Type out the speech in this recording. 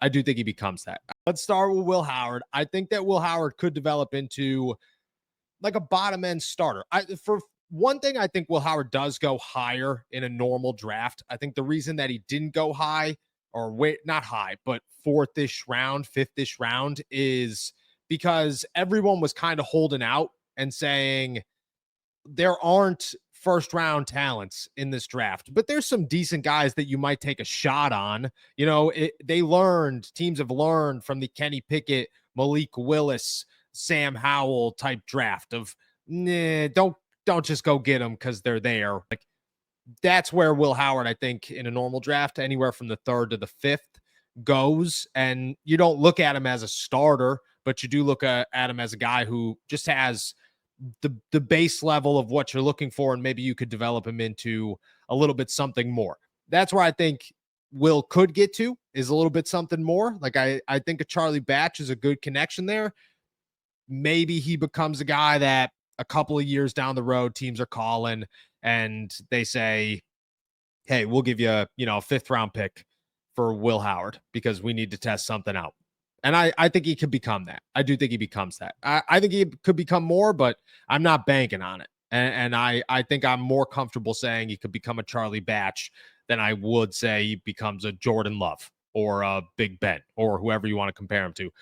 I do think he becomes that. Let's start with Will Howard. I think that Will Howard could develop into like a bottom end starter. For one thing, I think Will Howard does go higher in a normal draft. I think the reason that he didn't go high or wait, not high, but fourth-ish round, fifth-ish round is because everyone was kind of holding out and saying there aren't first round talents in this draft, but there's some decent guys that you might take a shot on. Teams have learned from the Kenny Pickett, Malik Willis, Sam Howell type draft of don't just go get them because they're there. Like that's where Will Howard, I think, in a normal draft, anywhere from the third to the fifth goes. And you don't look at him as a starter, but you do look at him as a guy who just has the base level of what you're looking for, and maybe you could develop him into a little bit something more. That's where I think Will could get to, is a little bit something more. Like I think a Charlie Batch is a good connection there. Maybe he becomes a guy that a couple of years down the road teams are calling and they say, hey, we'll give you a fifth round pick for Will Howard because we need to test something out. And I think he could become that. I do think he becomes that. I think he could become more, but I'm not banking on it. And I think I'm more comfortable saying he could become a Charlie Batch than I would say he becomes a Jordan Love or a Big Ben or whoever you want to compare him to.